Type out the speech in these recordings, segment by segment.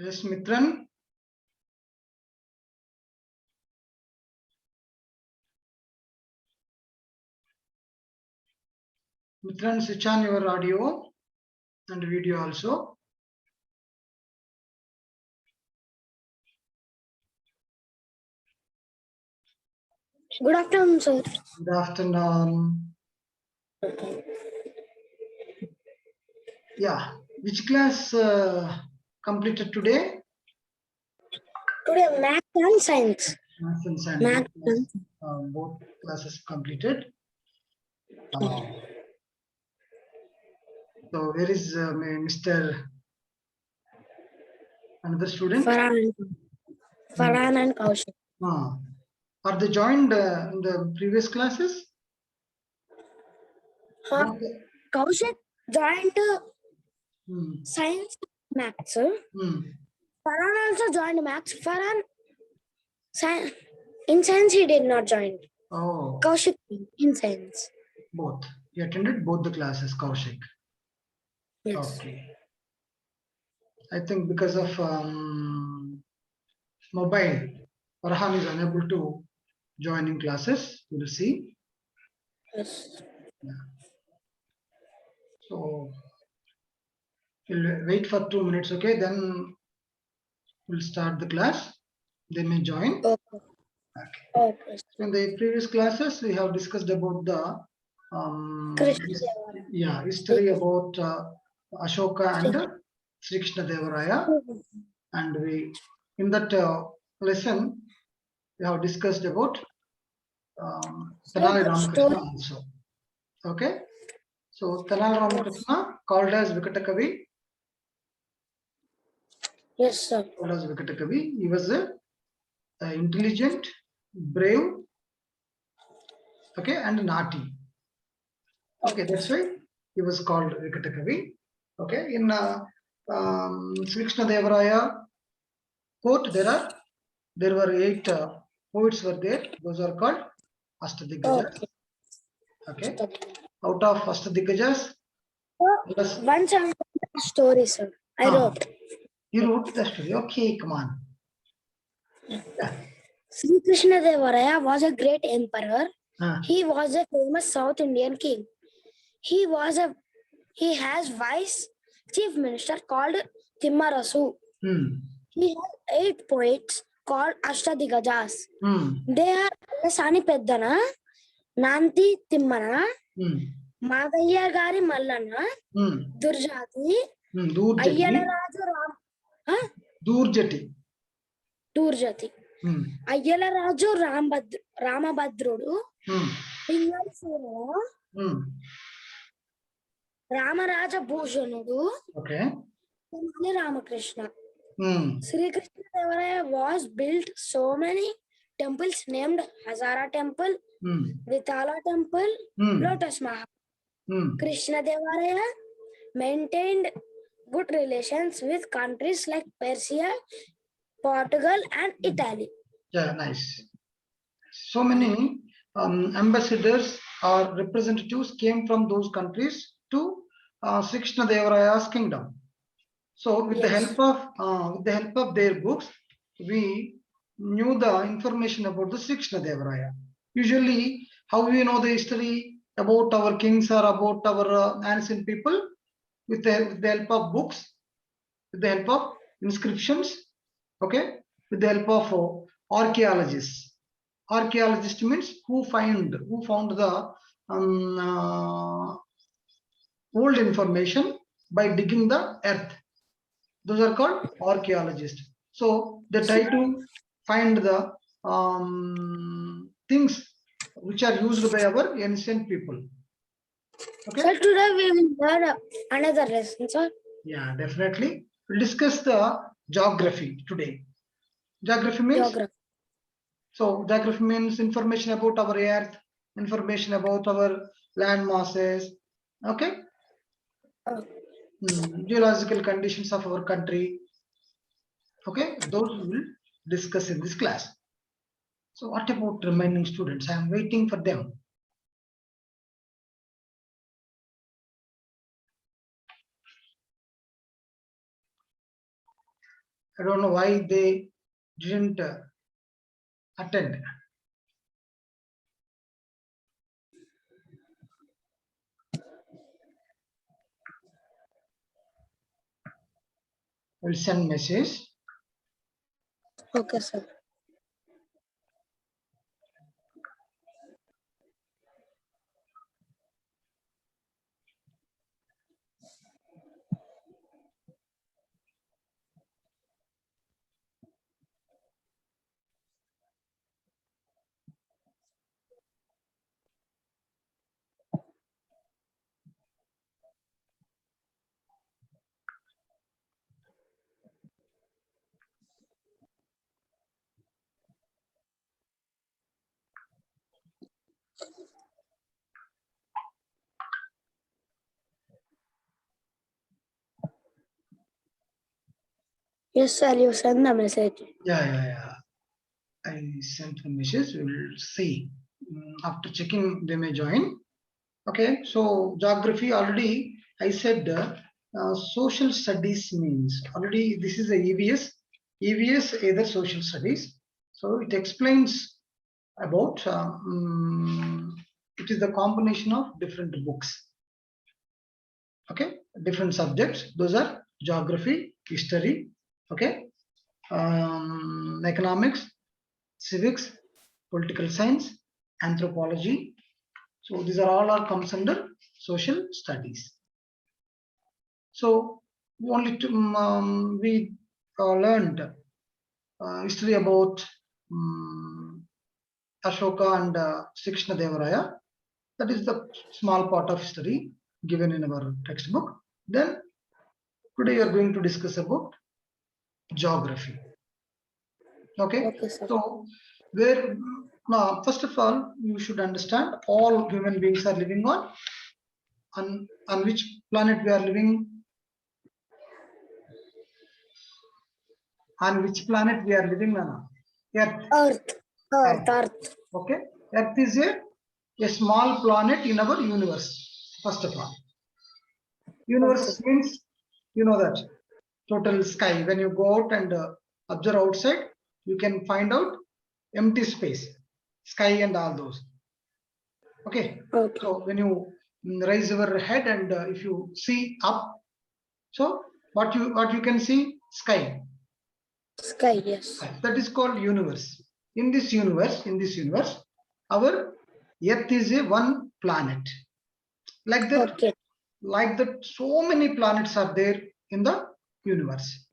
Yes, Mitran. Mitran, switch on your audio and video also. Good afternoon, sir. Good afternoon. Yeah, which class completed today? Today, math and science. Maths and science. Math and Both classes completed. So where is Mr. another student? Farhan and Kaushik. Are they joined in the previous classes? Kaushik joined science maths, sir. Farhan also joined maths. Farhan in science he did not join. Oh. Kaushik in science. Both. He attended both the classes, Kaushik. Yes. Okay. I think because of mobile, Farhan is unable to join in classes. You will see. Yes. Yeah. So we'll wait for 2 minutes, okay? Then we'll start the class. They may join. Okay. Okay. So in the previous classes, we have discussed about the history about Ashoka and Sri Krishna Devaraya. And we in that lesson we have discussed about Tenali Ramakrishna also. Okay. So Tenali Ramakrishna called as Vikatakavi. Yes, sir. Called as Vikatakavi. He was a intelligent, brave, okay, and naughty. Okay, that's why he was called Vikatakavi. Okay, in Sri Krishna Devaraya court there were 8 poets were there. Those are called Ashtadikgajas. Okay. Out of Ashtadikgajas, 170 stories, sir. I wrote. You wrote the story. Okay, come on. Yeah. Sri Krishna Devaraya was a great emperor. He was a famous South Indian king. He has vice chief minister called Timmarasu. He has 8 poets called Ashtadikgajas. They are Sani Peddana, Nanti Timmana, Madhaya Gari Mallana, Durjati, Ayyala Raju Durjati. Ayyala Raju Ramabhadrudu, Pingal Suru, Ramaraja Bhushanudu, okay, Ramakrishna. Sri Krishna Devaraya was built so many temples named Hazara Temple, Vitala Temple, Lotus Mahal. Krishna Devaraya maintained good relations with countries like Persia, Portugal, and Italy. Yeah, nice. So many ambassadors or representatives came from those countries to Sri Krishna Devaraya's kingdom. So with the help of their books, we knew the information about the Sri Krishna Devaraya. Usually, how we know the history about our kings or about our ancient people? With the help of books, with the help of inscriptions, okay, with the help of archaeologists. Archaeologist means who found the old information by digging the earth. Those are called archaeologists. So they try to find the things which are used by our ancient people. Okay. So today we will learn another lesson, sir. Yeah, definitely. We'll discuss the geography today. Geography means? So geography means information about our earth, information about our land masses, okay? Geological conditions of our country, okay? Those we will discuss in this class. So what about remaining students? I am waiting for them. I don't know why they didn't attend. We'll send message. Okay, sir. Yes, sir. You send the message. Yeah. I sent the message. We'll see. After checking, they may join. Okay. So geography already I said. Social studies means already this is a EVS. EVS either social studies. So it explains about. It is the combination of different books. Okay, different subjects. Those are geography, history. Okay, economics, civics, political science, anthropology. So these are all comes under social studies. So only we learned history about Ashoka and Sri Krishnadevaraya. That is the small part of history given in our textbook. Then today we are going to discuss about geography. Okay. Okay, sir. So where now first of all you should understand all human beings are living on which planet we are living. On which planet we are living on? Earth. Okay. Earth is a small planet in our universe. First of all, universe means you know that total sky. When you go out and observe outside, you can find out empty space, sky and all those. Okay. So when you raise your head and if you see up, so what you can see? Sky. Sky, yes. That is called universe. In this universe, our Earth is a one planet. Like that. Okay. Like that, so many planets are there in the universe.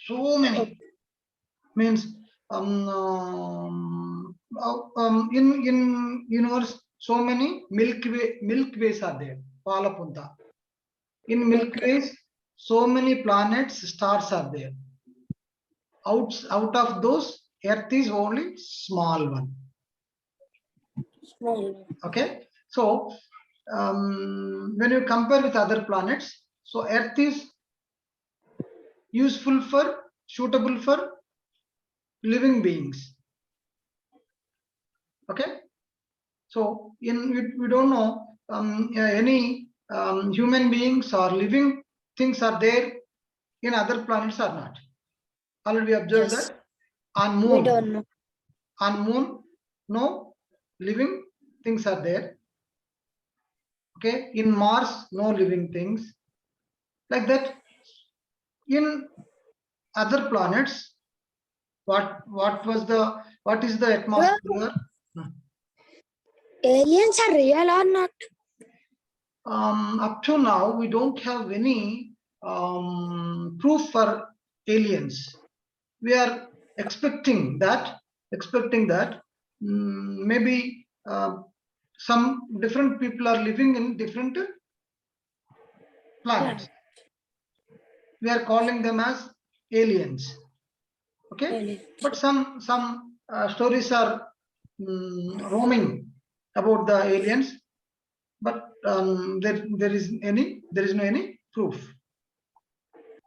So many means in universe so many milkways are there. Palapunta. In milkways, so many planets, stars are there. Out of those, Earth is only small one. Okay, so when you compare with other planets, so Earth is useful for, suitable for living beings. Okay, so we don't know any human beings or living things are there in other planets or not. Already observed that on moon. We don't know. On moon, no living things are there. Okay, in Mars, no living things. Like that, in other planets, what is the atmosphere? Aliens are real or not? Up to now, we don't have any proof for aliens. We are expecting that maybe some different people are living in different planets. We are calling them as aliens. Okay, but some stories are roaming about the aliens, but there is no any proof.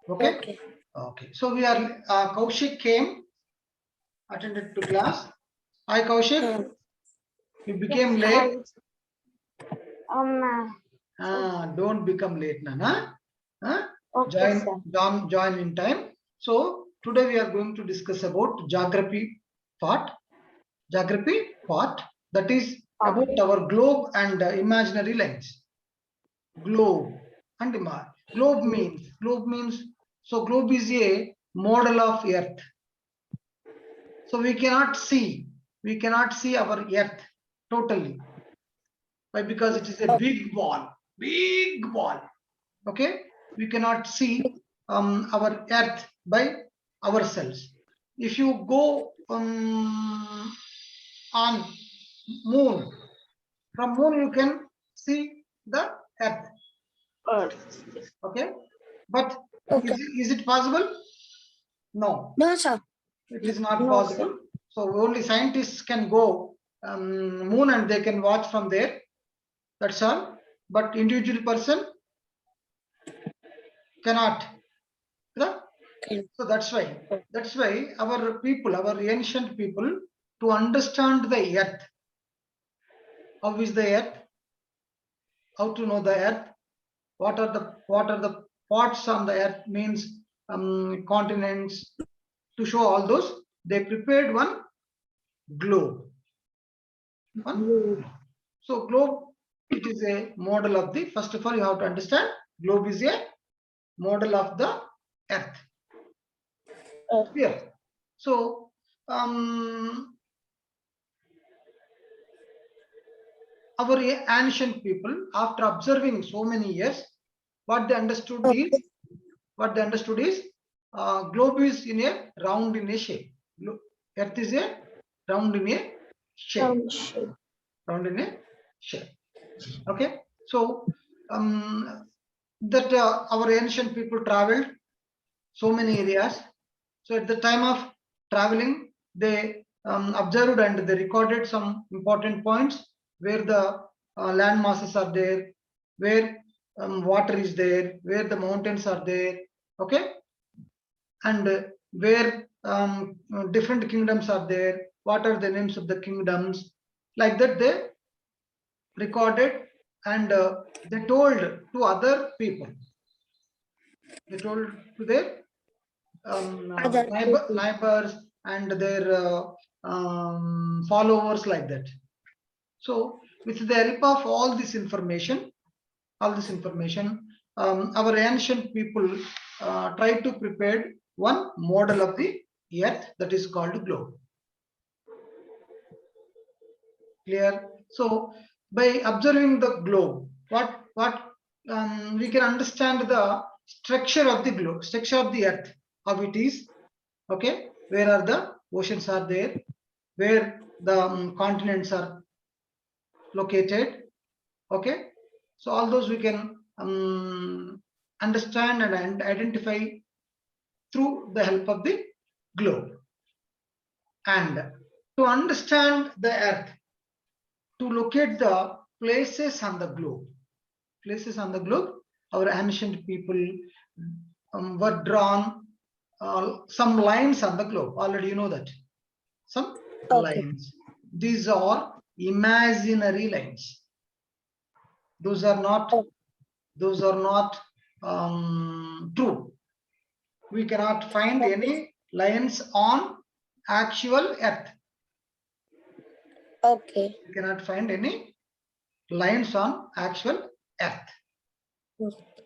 Okay. So we are Kaushik came, attended to class. Hi Kaushik, you became late. Don't become late, Nana. Okay, Join in time. So today we are going to discuss about geography part. Geography part, that is about our globe and imaginary lines. Globe and globe means so globe is a model of Earth. So we cannot see our Earth totally. Why? Because it is a big ball. Okay, we cannot see our Earth by ourselves. If you go on moon, from moon you can see the Earth. Okay, but Okay. is it possible? No, No, sir. it is not No, possible. So only scientists can go moon and they can watch from there. That's all. But individual person cannot. Yeah? Okay. So that's why our people, our ancient people, to understand the earth, how is the earth, how to know the earth, what are the parts on the earth, means continents, to show all those, they prepared one globe. So globe, it is a model of the, first of all you have to understand, globe is a model of the earth. Here. So our ancient people, after observing so many years, what they understood is globe is in a round in a shape. Earth is a round in a shape. Round in a shape. Okay. So that our ancient people traveled so many areas. So at the time of traveling, they observed and they recorded some important points where the land masses are there, where water is there, where the mountains are there, okay, and where different kingdoms are there, what are the names of the kingdoms, like that they recorded, and they told to other people. They told to their Other people. neighbors and their followers, like that. So with the help of all this information, our ancient people tried to prepare one model of the earth, that is called globe. Clear? So by observing the globe, what we can understand the structure of the globe, structure of the earth, how it is. Okay, where are the oceans are there, where the continents are located. Okay, so all those we can understand and identify through the help of the globe. And to understand the earth, to locate the places on the globe, our ancient people were drawn some lines on the globe. Already you know that. Some lines. These are imaginary lines. Those are not true. We cannot find any lines on actual earth. Okay. We cannot find any lines on actual earth.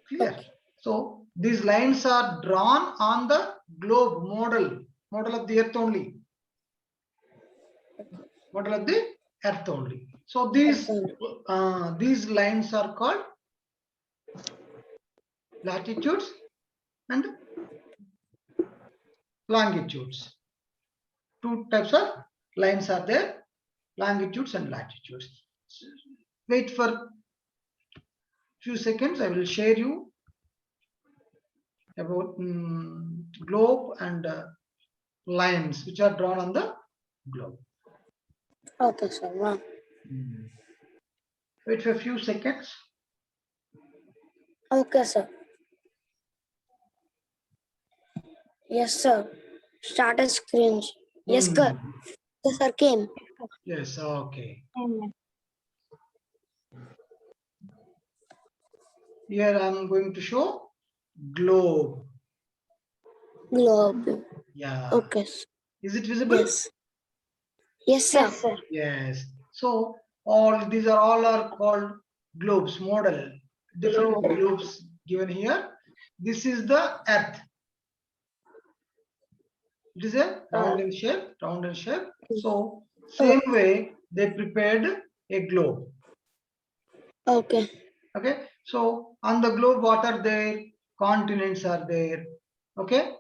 Clear? Okay. So these lines are drawn on the globe model of the earth only. Model of the earth only. So these lines are called latitudes and longitudes. Two types of lines are there, longitudes and latitudes. Wait for few seconds, I will share you about globe and lines which are drawn on the globe. Okay, sir. Wow. Wait for a few seconds. Okay, sir. Yes, sir. Start a screen. Yes, sir. Yes, sir. Came. Yes, okay. Here I am going to show globe. Globe. Yeah. Okay. Sir. Is it visible? Yes. Yes, sir. Yes. So all these are all are called globes, model, different globes given here. This is the Earth. It is a round in shape, round in shape. So same way they prepared a globe. Okay. Okay. So on the globe, what are there? Continents are there. Okay.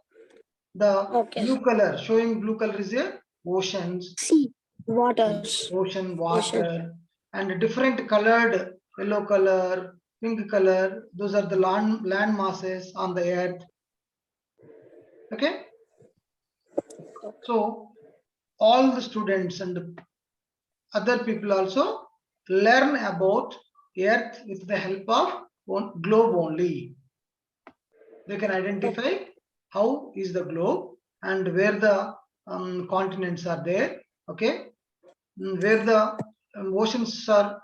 The Okay. blue color, showing blue color is a oceans, Sea. Waters. ocean, water, and different colored yellow color, pink color. Those are the land masses on the earth. Okay. So all the students and other people also learn about earth with the help of globe only. They can identify how is the globe and where the continents are there. Okay. Where the oceans are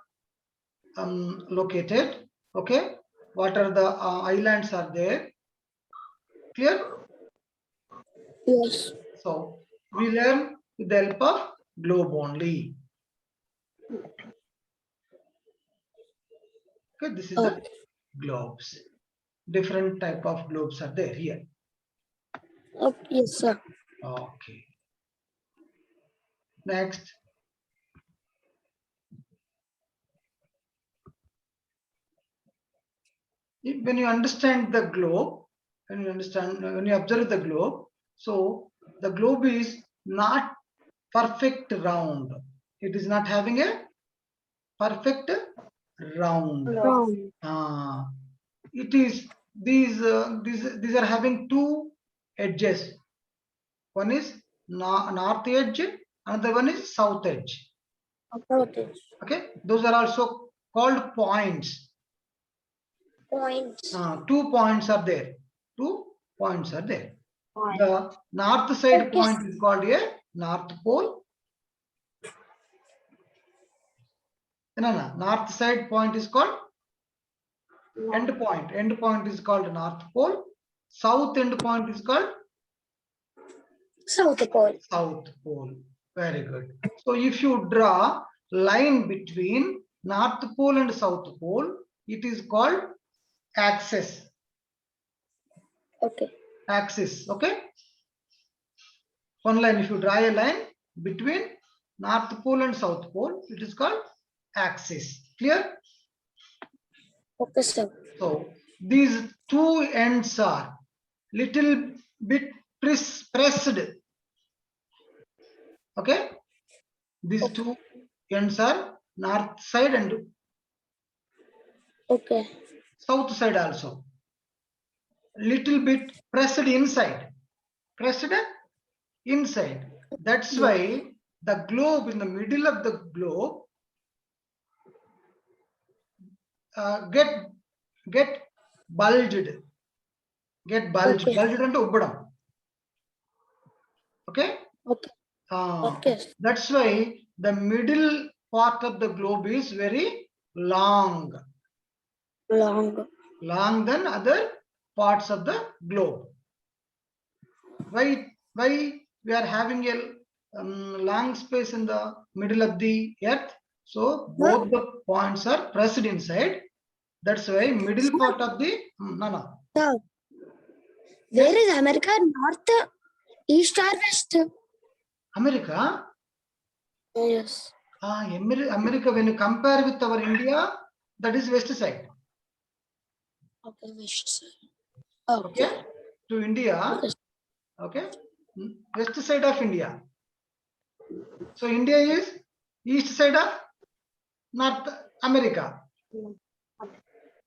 located. Okay. What are the islands are there? Clear? Yes. So we learn with the help of globe only. Okay, this is the globes. Different type of globes are there here. Okay. Yes, sir. Okay. Next. When you understand the globe, when you observe the globe, so the globe is not perfect round. It is not having a perfect round. Round. It is these are having two edges. One is north edge, another one is south edge. Okay. Okay, those are also called points. Points. 2 points are there. 2 points are there. Point. The north side Okay. point is called a north pole. No, north side point is called end point. End point is called north pole. South end point is called South Pole. south pole. Very good. So if you draw line between north pole and south pole, it is called axis. Okay. Axis. Okay. One line. If you draw a line between north pole and south pole, it is called axis. Clear? Okay, sir. So these two ends are little bit pressed. Okay. These two ends are north side and Okay. south side also. Little bit pressed inside. Pressed inside. That's why the globe in the middle of the globe get bulged. Get bulged. Okay. Bulged into ubbadam. Okay. Okay. Okay. That's why the middle part of the globe is very long. Long than other parts of the globe. Why we are having a long space in the middle of the earth? So both the points are pressed inside. That's why middle part of the no. Sir, where is America? North, east or west? America. Yes. America, when you compare with our India, that is west side. Okay, west side. Okay. Okay. To India. Okay. West side of India. So India is east side of North America.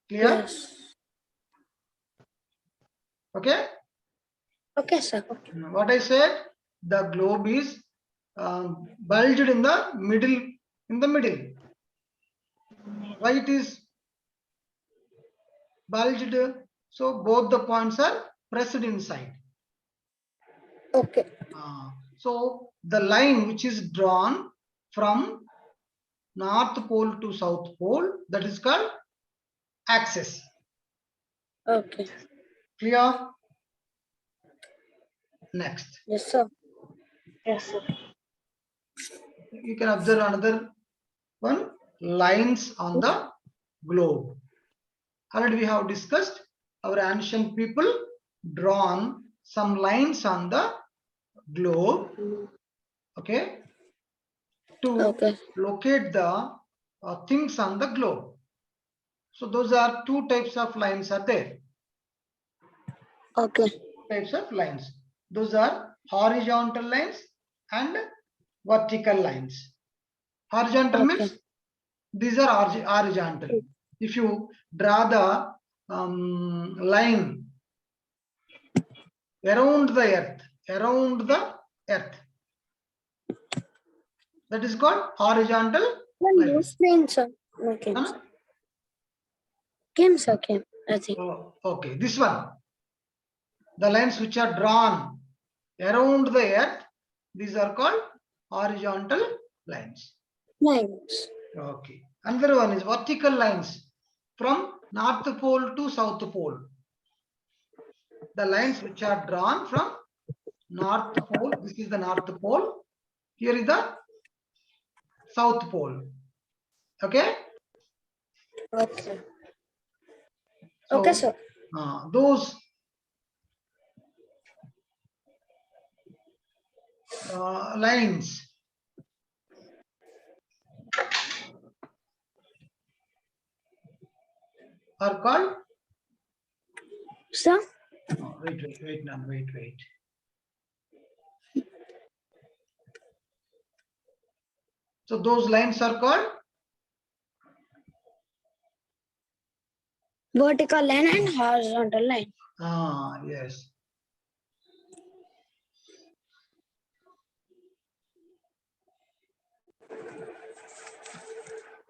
Clear? Yes. Okay. Okay, sir. What I said, the globe is bulged in the middle. In the middle. Why it is bulged? So both the points are pressed inside. Okay. So the line which is drawn from north pole to south pole, that is called axis. Okay. Clear? Next, Yes, sir. Yes, sir. you can observe another one, lines on the globe. Already we have discussed, our ancient people drawn some lines on the globe, okay, to Okay. locate the things on the globe. So those are two types of lines are there. Okay. Types of lines. Those are horizontal lines and vertical lines. Horizontal Okay. means these are horizontal. If you draw the line around the earth, that is called horizontal One new lines. screen, sir. No game, Huh? sir. Game, sir. Game. I think. Oh, okay, this one. The lines which are drawn around the earth, these are called horizontal lines. Lines. Okay. Another one is vertical lines from North Pole to South Pole. The lines which are drawn from North Pole, this is the North Pole, here is the South Pole. Okay? Okay. So, Okay, sir. those lines are called, Sir. wait. So those lines are called Vertical line and horizontal line. yes.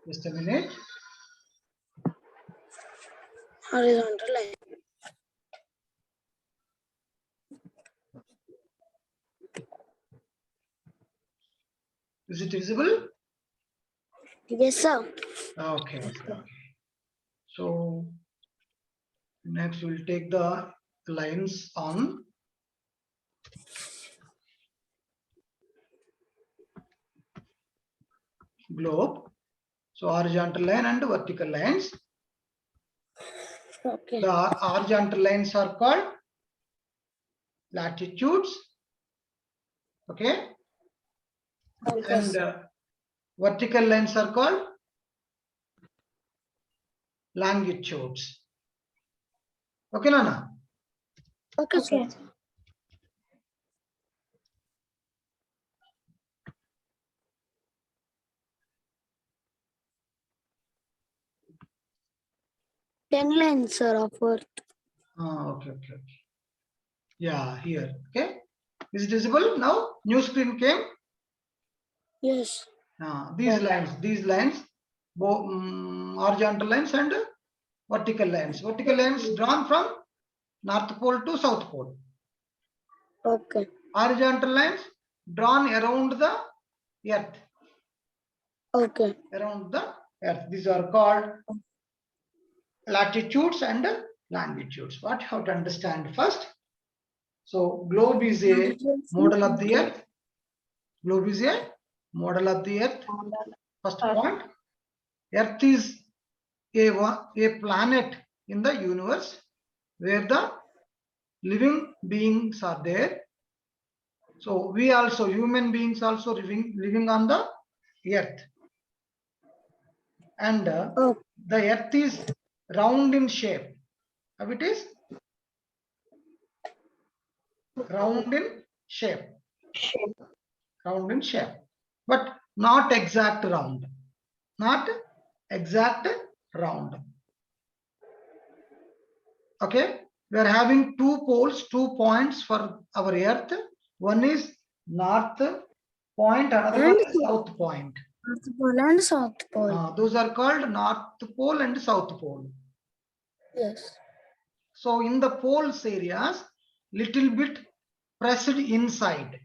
Just a minute. Horizontal line. Is it visible? Yes, sir. Okay. So next we'll take the lines on globe. So horizontal line and vertical lines. Okay. The horizontal lines are called latitudes. Okay. Okay, And vertical lines are called longitudes. Okay, Nana? Okay, sir. Ten lines, sir, of Earth. Okay. Yeah, here. Okay. Is it visible now? New screen came. Yes. These lines, both horizontal lines and vertical lines. Vertical lines drawn from North Pole to South Pole. Okay. Horizontal lines drawn around the earth. Okay. Around the earth. These are called latitudes and longitudes. What you have to understand first. So globe is a model of the earth. Globe is a model of the earth. First point. Earth is a planet in the universe where the living beings are there. So we also, human beings also living on the earth. And the earth is round in shape. How it is? Round in shape. Round in shape. But not exact round. Not exact round. Okay. We are having two poles, 2 points for our earth. One is north point, another one is south point. North Pole and South Pole. Those are called North Pole and South Pole. Yes. So in the poles areas, little bit pressed inside.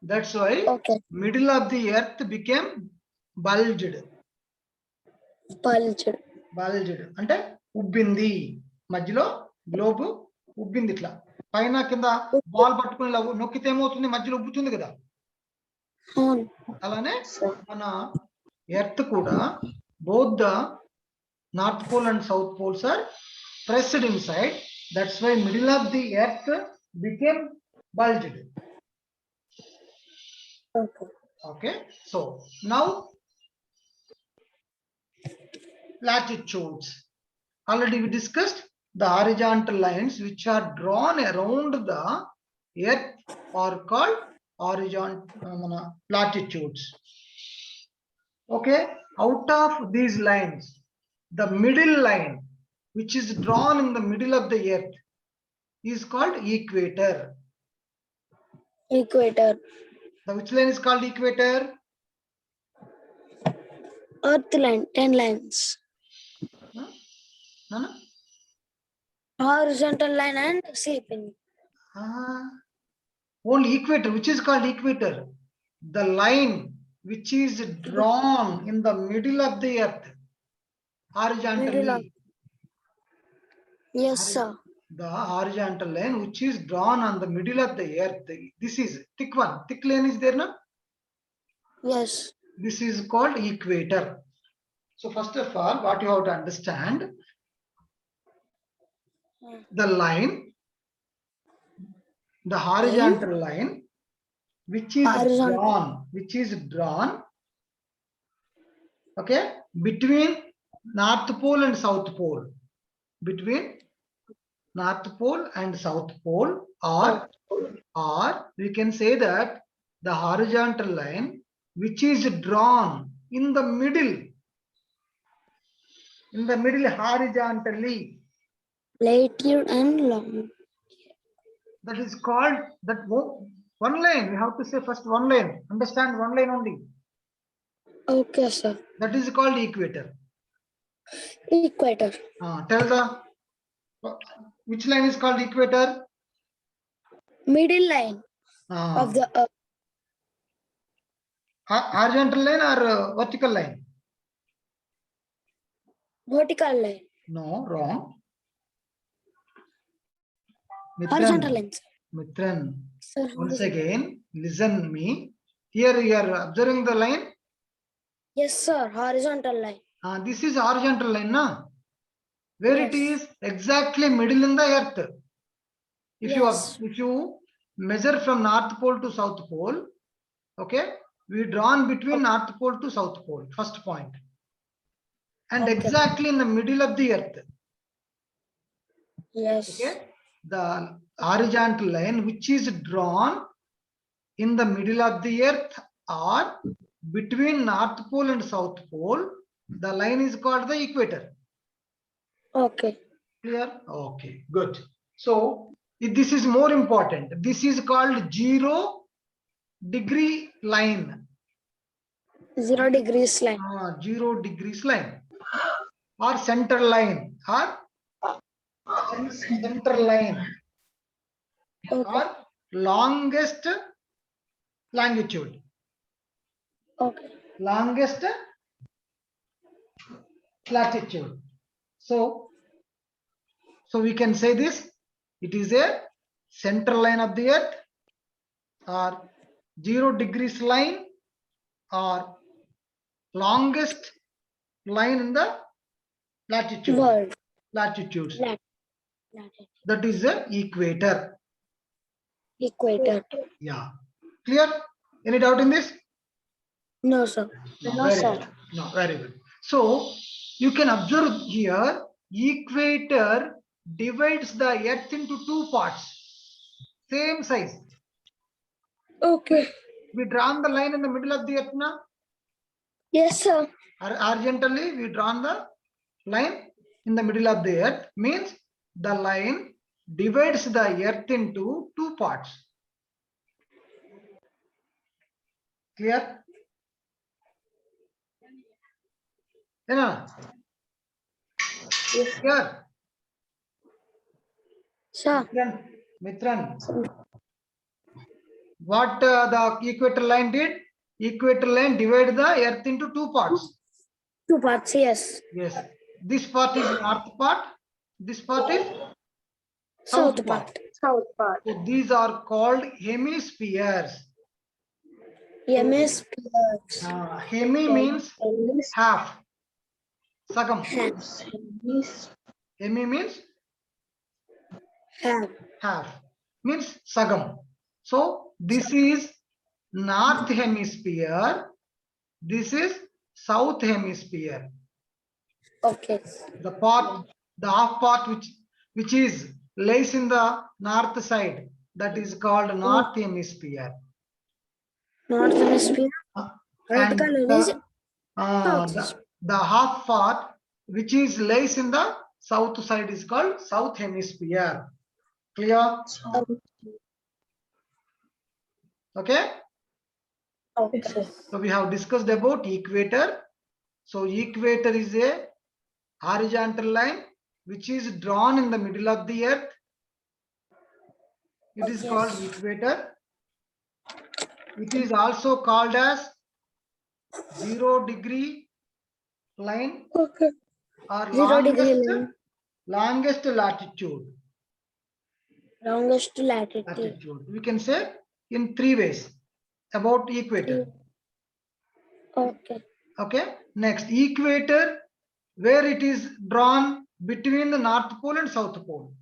That's why middle of the earth became bulged. Bulged. అంటే ఉబ్బింది. మధ్యలో globe ఉబ్బింది ఇట్లా. పైన కింద ball పట్టుకుని ఇలా నొక్కితే ఏమవుతుంది మధ్యలో ఉబ్బుతుంది కదా అవును అలానే సార్. మన ఎర్త్ కూడా both the north pole and south poles are pressed inside. That's why middle of the earth became bulged. Okay. Okay, so now latitudes. Already we discussed the horizontal lines which are drawn around the earth are called horizontal latitudes. Okay, out of these lines, the middle line which is drawn in the middle of the earth is called equator. Equator. The which line is called equator? Earth line, 10 lines. Huh? Nana? Horizontal line and sleeping. Only equator, which is called equator. The line which is drawn in the middle of the earth horizontally. Middle of. Yes, sir. The horizontal line which is drawn on the middle of the earth. This is thick one. Thick line is there now. Yes. This is called equator. So first of all, what you have to understand, the line, the horizontal line, which is drawn, okay, between North Pole and South Pole, between North Pole and South Pole, or we can say that the horizontal line which is drawn in the middle horizontally, Latitude and long. that is called that one line. We have to say first one line. Understand, one line only. Okay, sir. That is called equator. Equator. Tell the which line is called equator? Middle line of the earth. Horizontal line or vertical line? Vertical line. No, wrong. Horizontal line. Mitran, Sir, once again, listen me. Here you are observing the line. yes, sir. Horizontal line. This is horizontal line, na? Where it Yes. is exactly middle in the earth. If Yes. you measure from North Pole to South Pole, okay, we drawn between North Pole to South Pole, first point, and Okay. exactly in the middle of the earth. Yes. Okay, the horizontal line which is drawn in the middle of the earth or between North Pole and South Pole, the line is called the equator. Okay. Clear? Okay, good. So this is more important. This is called 0 degree line. 0 degrees line. 0 degrees line or center line or center line Okay. or longest longitude. Okay. Longest latitude. So we can say this, it is a center line of the earth or 0 degrees line or longest line in the latitude. World. Latitudes. Latitude. That is the equator. Equator. Yeah. Clear? Any doubt in this? No, sir. No, very sir. good. No, very good. So you can observe here, equator divides the earth into two parts, same size. Okay. We drawn the line in the middle of the earth now. Yes, sir. Horizontally, we drawn the line in the middle of the earth, means the line divides the earth into two parts. Clear? Clear? Sir. Mitran, what the equator line did? Equator line divided the earth into two parts. Two parts, yes. Yes. This part is north part. This part is South part. South part. So these are called hemispheres. Hemispheres. Hemi means half. Sagam. Hemi means Have. half. Means sagam. So this is north hemisphere. This is south hemisphere. Okay. The half part which is lays in the north side, that is called north hemisphere. North hemisphere. Red And color is the half part which is lays in the south side is called south hemisphere. Clear? Okay. okay. So we have discussed about equator. So equator is a horizontal line which is drawn in the middle of the earth. It is called equator. It is also called as 0-degree line Okay. or 0-degree line. longest latitude. Longest latitude. We can say in 3 ways about equator. Okay. Okay. Next, equator, where it is drawn between the North Pole and South Pole.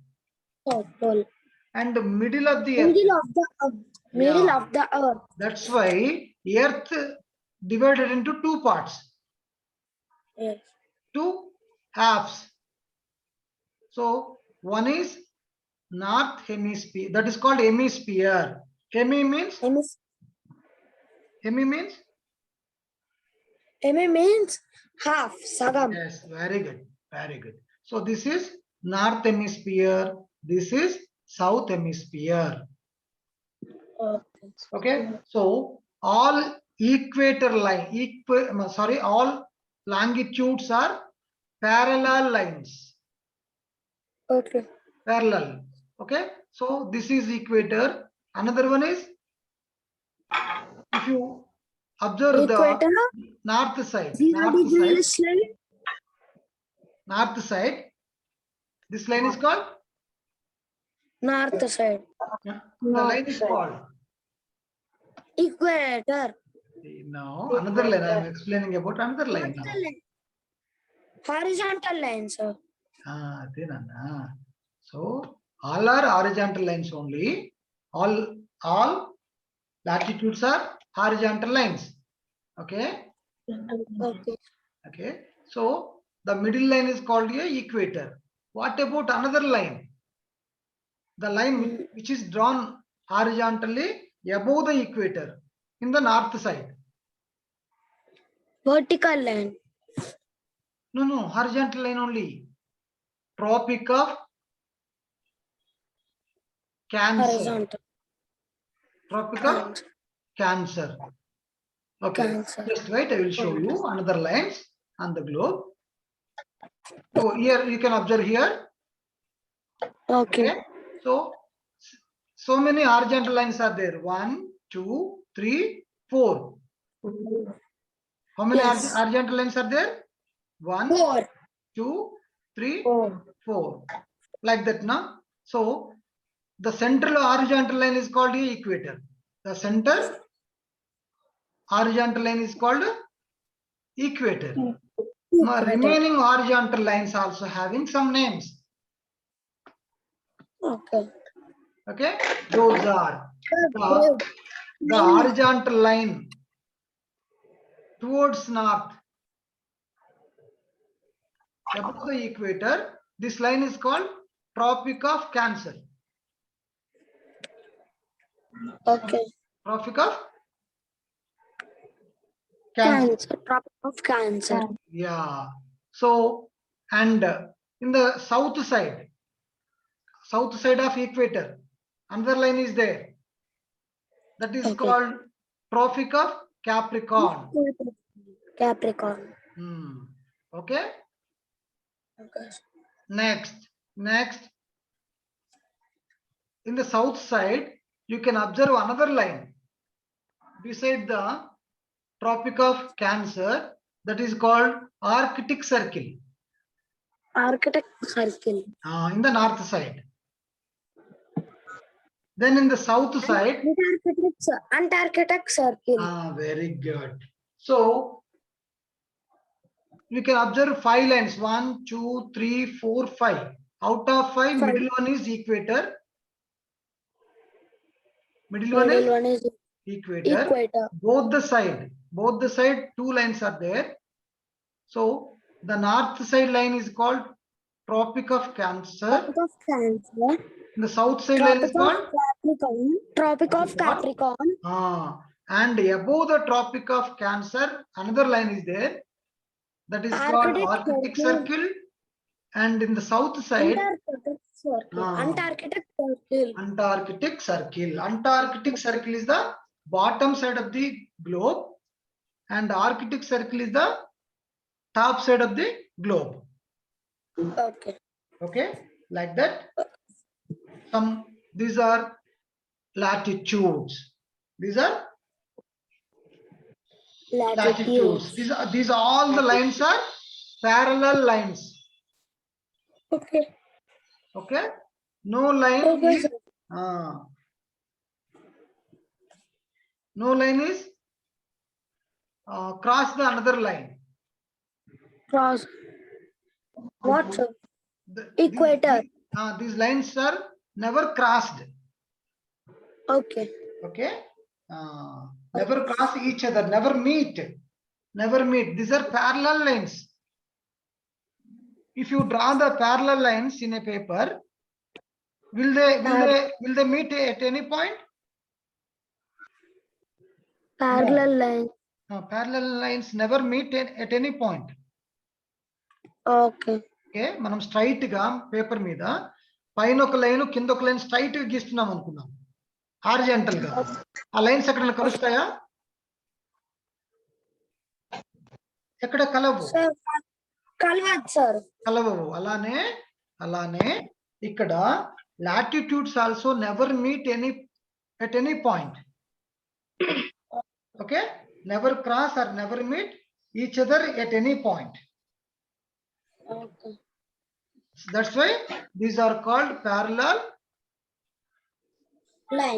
South pole. And the middle of the earth. Middle of the earth. Middle of the earth. That's why earth divided into 2 parts. Yes. 2 halves. So one is north hemisphere, that is called hemisphere. Hemi means half. Sagam. Yes, very good, very good. So this is north hemisphere, this is south hemisphere. Okay, so all equator line, all longitudes are parallel lines. Okay. Parallel. Okay, so this is equator. Another one is, if you observe Equator, the north side, 0-degree line. north side, this line is called North side. the line is called Equator. no, another line. I am explaining about another line now. Horizontal line, sir. So all are horizontal lines only. All latitudes are horizontal lines. Okay. Okay. Okay. So the middle line is called a equator. What about another line? The line which is drawn horizontally above the equator in the north side. Vertical line. No, horizontal line only. Tropic of Cancer. Horizontal. Tropic of Cancer. Okay, Cancer. just wait, I will show you another lines on the globe. So here you can observe here. Okay. So many horizontal lines are there. 1, 2, 3, 4. How many horizontal lines are there? 1, 4, 2, 3, 4. Like that, no? So the central horizontal line is called the equator. The center horizontal line is called equator. Now, remaining horizontal lines also having some names. Okay. Okay, those are the horizontal line towards north above the equator. This line is called Tropic of Cancer. Okay. Tropic of Cancer. Tropic of Cancer. Yeah. So, and in the south side of equator, another line is there. That is called Tropic of Capricorn. Capricorn. Okay. Okay. Next, in the south side, you can observe another line beside the Tropic of Cancer, that is called Arctic Circle. Arctic Circle. In the north side. Then in the south side, Antarctic Circle. very good. So we can observe 5 lines, 1, 2, 3, 4, 5. Out of 5, Five. middle one is equator. Middle one is equator. Equator. Both the side, 2 lines are there. So the north side line is called Tropic of Cancer. Tropic of Cancer. The south side line is Tropic of called Capricorn. Tropic of Capricorn. and above the Tropic of Cancer, another line is there. That is called Arctic Circle. And in the south side, Antarctic Circle. Antarctic Circle. Antarctic Circle. Antarctic Circle is the bottom side of the globe, and Arctic Circle is the top side of the globe. Okay. Okay, like that. These are latitudes. These are latitudes. These all the lines are parallel lines. Okay. Okay. No line Okay, is sir. no line is cross the another line. Cross. What, sir? Equator. These lines are never crossed. Okay. Okay. Never cross each other. Never meet. Never meet. These are parallel lines. If you draw the parallel lines in a paper, will they meet at any point? Parallel line. Parallel lines never meet at any point. Okay. Okay, మనం straight గా paper మీద పైన ఒక line కింద ఒక line straight గా గీస్తున్నాం అనుకున్నాం, horizontal గా. ఆ లైన్స్ ఎక్కడ కలుస్తాయా? ఎక్కడ కలవు? కలవవు. అలానే ఇక్కడ latitudes also never meet at any point. Okay, never cross or never meet each other at any point. Okay. That's why these are called parallel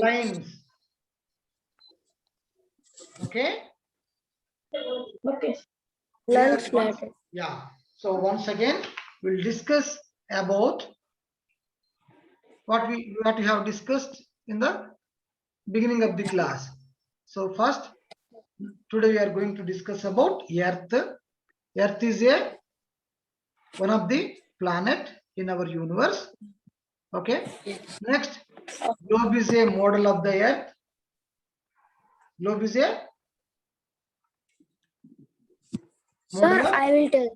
lines. Okay. Okay. Yeah. So once again, we'll discuss about what we have discussed in the beginning of the class. So first, today we are going to discuss about Earth. Earth is one of the planet in our universe. Okay. Next, globe is a model of the Earth. Globe is a Sir, I will tell.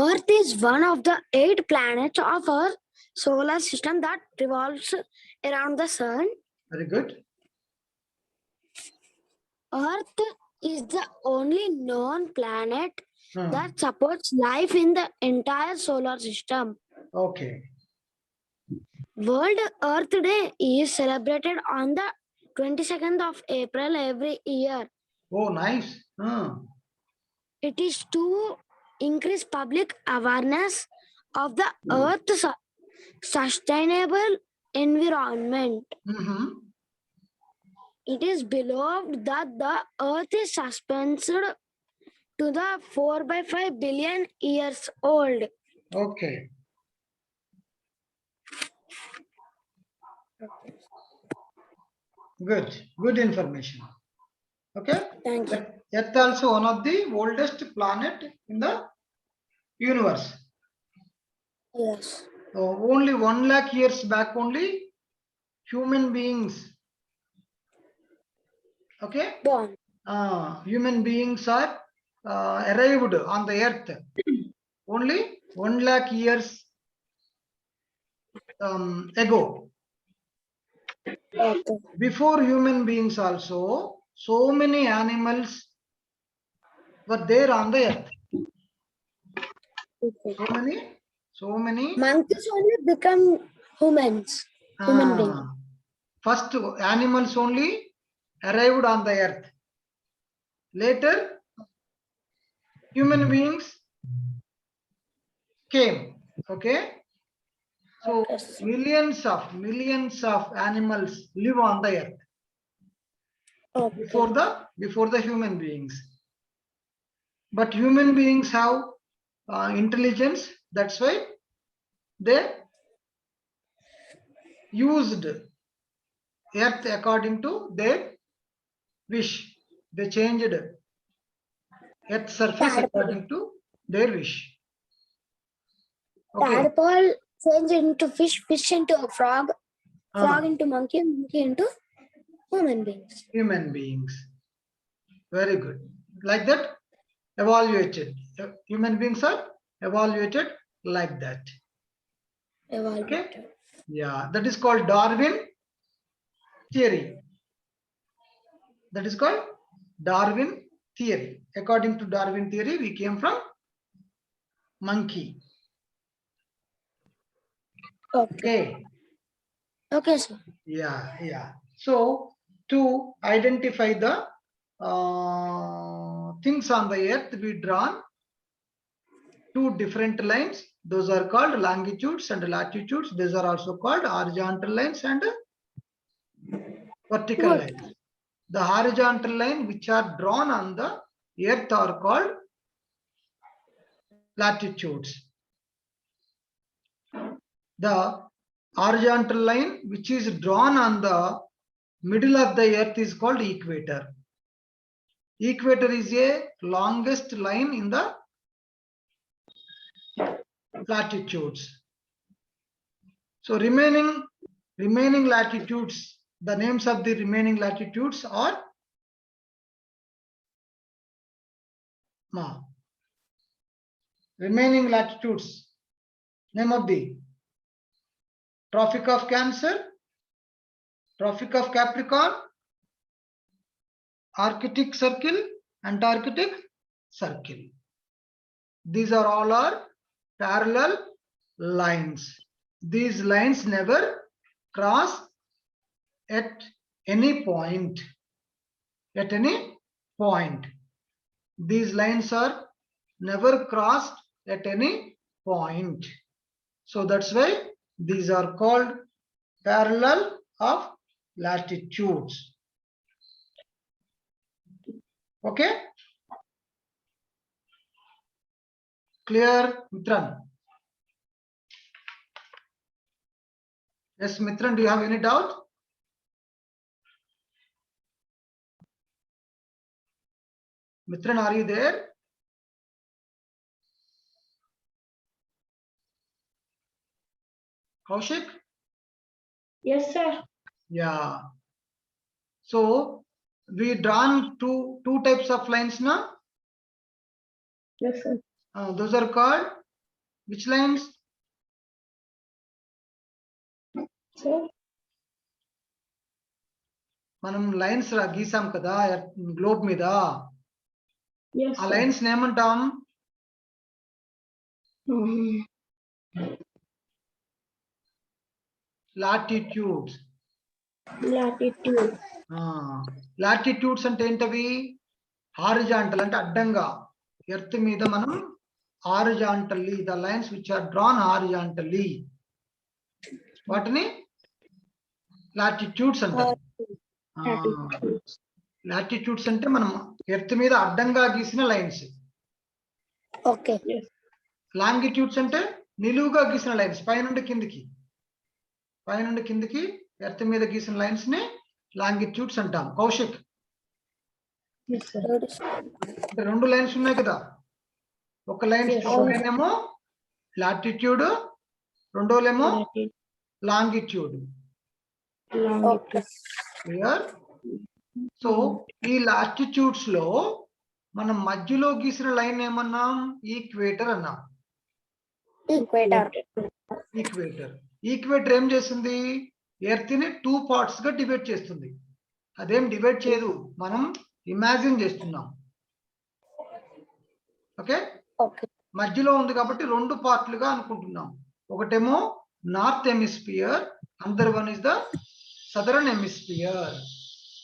Earth is one of the 8 planets of our solar system that revolves around the sun. Very good. Earth is the only known planet that supports life in the entire solar system. Okay. World Earth Day is celebrated on the 22nd of April every year. Oh, nice. It is to increase public awareness of the Earth's sustainable environment. It is believed that the Earth is suspended to the 4/5 billion years old. Okay. Good information. Okay. Thank you. Earth also one of the oldest planet in the universe. Yes. So only 1 lakh years back only human beings. Okay. Born. Human beings are arrived on the earth. Only 1 lakh years ago. Okay. Before human beings also, so many animals were there on the earth. Okay. So many. Monkeys only become humans. Human beings. First animals only arrived on the earth. Later, human beings came. Okay. So Okay, sir. millions of animals live on the earth Okay. before the human beings. But human beings have intelligence. That's why they used earth according to their wish. They changed earth surface according to their wish. Okay. Tadpole change into fish, fish into a frog, frog Ah, into monkey, monkey into human beings. human beings. Very good. Like that, evaluated. Human beings are evaluated like that. Evaluated. Yeah, that is called Darwin theory. That is called Darwin theory. According to Darwin theory, we came from monkey. Okay. Okay. Okay, sir. Yeah. So to identify the things on the earth, we drawn two different lines. Those are called longitudes and latitudes. These are also called horizontal lines and vertical Good. lines. The horizontal line which are drawn on the earth are called latitudes. The horizontal line which is drawn on the middle of the earth is called equator. Equator is a longest line in the latitudes. So remaining latitudes, the names of the remaining latitudes are remaining latitudes. Name of the Tropic of Cancer, Tropic of Capricorn, Arctic Circle, Antarctic Circle. These are all are parallel lines. These lines never cross at any point. At any point. These lines are never crossed at any point. So that's why these are called parallel of latitudes. Okay? Clear, Mitran? Yes, Mitran, do you have any doubt? Mitran, are you there? Kaushik? Yes, sir. Yeah. So we drawn two types of lines now. Yes, sir. Those are called which lines? Sir. మనం lines గీసాం కదా globe మీద Yes, ఆ sir. Lines ఏమంటాం? Latitudes. Latitude. Latitudes అంటే ఏంటవి? Horizontal అంటే అడ్డంగా ఎర్త్ మీద మనం horizontally, the lines which are drawn horizontally, వాటిని లాటిట్యూడ్స్ అంటారు. లాటిట్యూడ్స్ అంటే మనం ఎర్త్ మీద అడ్డంగా గీసిన లైన్స్. ఓకే. లాంగిట్యూడ్స్ అంటే నిలువుగా గీసిన లైన్స్, పైనుండి కిందికి ఎర్త్ మీద గీసిన లైన్స్ ని లాంగిట్యూడ్స్ అంటాం. కౌశిక్, అంటే రెండు లైన్స్ ఉన్నాయి కదా, ఒక లైన్ ఏమో లాటిట్యూడ్, రెండోలేమో లాంగిట్యూడ్. క్లియర్? సో ఈ లాటిట్యూడ్స్ లో మనం మధ్యలో గీసిన లైన్ ఏమన్నాం? ఈక్వేటర్ అన్నాం. ఈక్వేటర్ ఏం చేస్తుంది? ఎర్త్ ని 2 parts గా డివైడ్ చేస్తుంది. అదేం డివైడ్ చేయదు, మనం ఇమాజిన్ చేస్తున్నాం. ఓకే, మధ్యలో ఉంది కాబట్టి 2 పార్ట్లుగా అనుకుంటున్నాం. ఒకటేమో north hemisphere, another one is the southern hemisphere.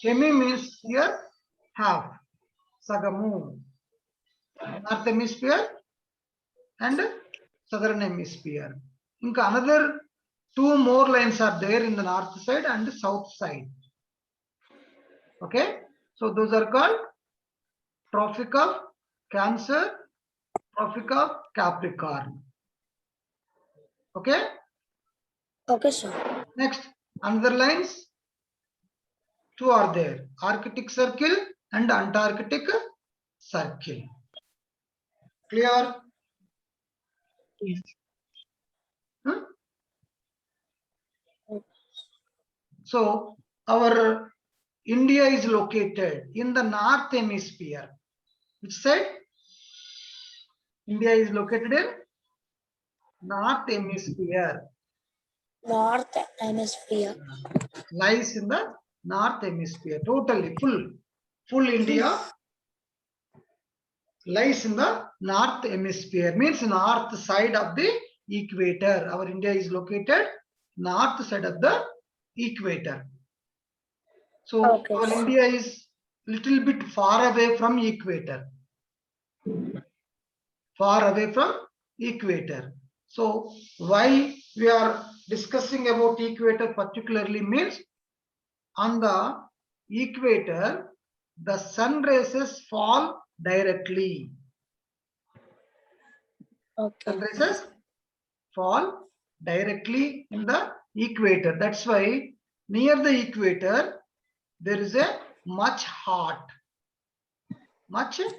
Hemi means here half, సగము. North hemisphere and southern hemisphere. ఇంకా another 2 more lines are there in the north side and south side. Okay, so those are called Tropic of Cancer, Tropic of Capricorn. Okay, Okay, sir. next another lines, 2 are there, Arctic Circle and Antarctic Circle. Clear? Yes. Hmm? So our India is located in the north hemisphere. Which side? India is located in north hemisphere. North hemisphere. Lies in the north hemisphere. Totally full India lies in the north hemisphere. Means north side of the equator. Our India is located north side of the equator. So Okay. our India is little bit far away from equator. Far away from equator. So why we are discussing about equator particularly means on the equator the sun rays fall directly. Okay. Sun rays fall directly in the equator. That's why near the equator there is a much hot conditions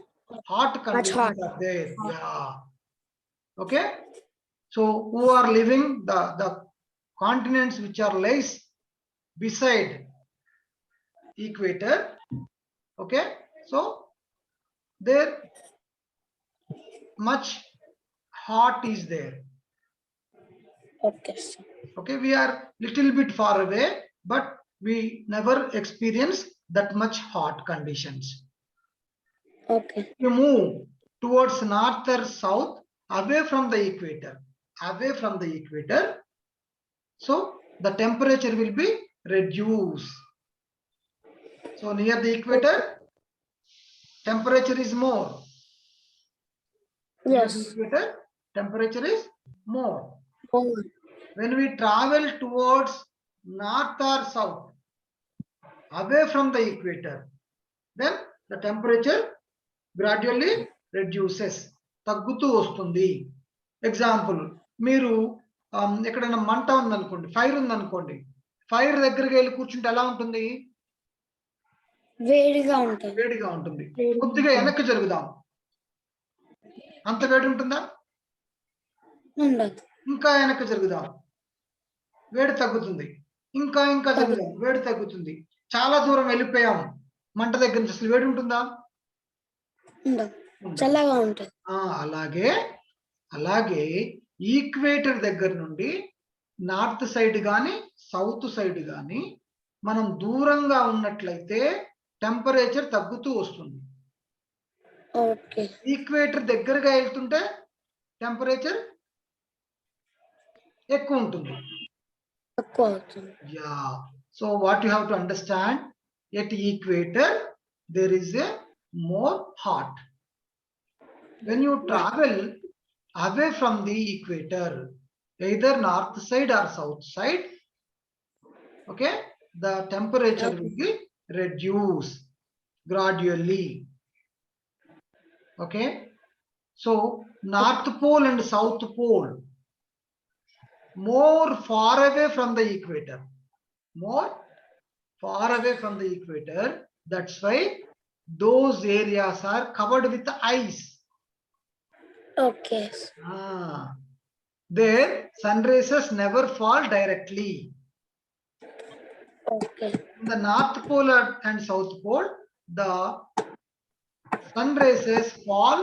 hot. are there. Yeah. Okay. So who are living the continents which are lies beside equator. Okay. So there much hot is there. Okay, sir. Okay, we are little bit far away, but we never experience that much hot conditions. Okay. You move towards north or south, away from the equator, so the temperature will be reduced. So near the equator, temperature is more. Near the Yes. equator, temperature is more. Oh, When we travel towards north or south, away from the equator, then the temperature gradually reduces. తగ్గుతూ వస్తుంది. Example మీరు ఎక్కడైనా మంట ఉందనుకోండి, fire ఉందనుకోండి, fire దగ్గరికి వెళ్ళి కూర్చుంటే ఎలా ఉంటుంది? వేడిగా ఉంటుంది. వేడిగా ఉంటుంది. కొద్దిగా వెనక్కి జరుగుదాం, అంత వేడి ఉంటుందా? ఉండదు. ఇంకా వెనక్కి జరుగుదాం, వేడి తగ్గుతుంది. ఇంకా జరుగుదాం, వేడి తగ్గుతుంది. చాలా దూరం వెళ్ళిపోయాం, మంట దగ్గర నుంచి అసలు వేడి ఉంటుందా? ఉండదు, చల్లగా ఉంటుంది. అలాగే ఈక్వేటర్ దగ్గర నుండి నార్త్ సైడ్ గాని సౌత్ సైడ్ గాని మనం దూరంగా ఉన్నట్లయితే టెంపరేచర్ తగ్గుతూ వస్తుంది. ఓకే. ఈక్వేటర్ దగ్గరగా వెళ్తుంటే టెంపరేచర్ ఎక్కువ ఉంటుంది. తక్కువ అవుతుంది. Yeah, so what you have to understand, at equator there is a more hot. When you travel away from the equator, either north side or south side, okay, the temperature will be reduced gradually. Okay, so north pole and south pole more far away from the equator, that's why those areas are covered with ice. Okay. Their sun rays never fall directly. Okay. In the north pole and south pole, the sun rays fall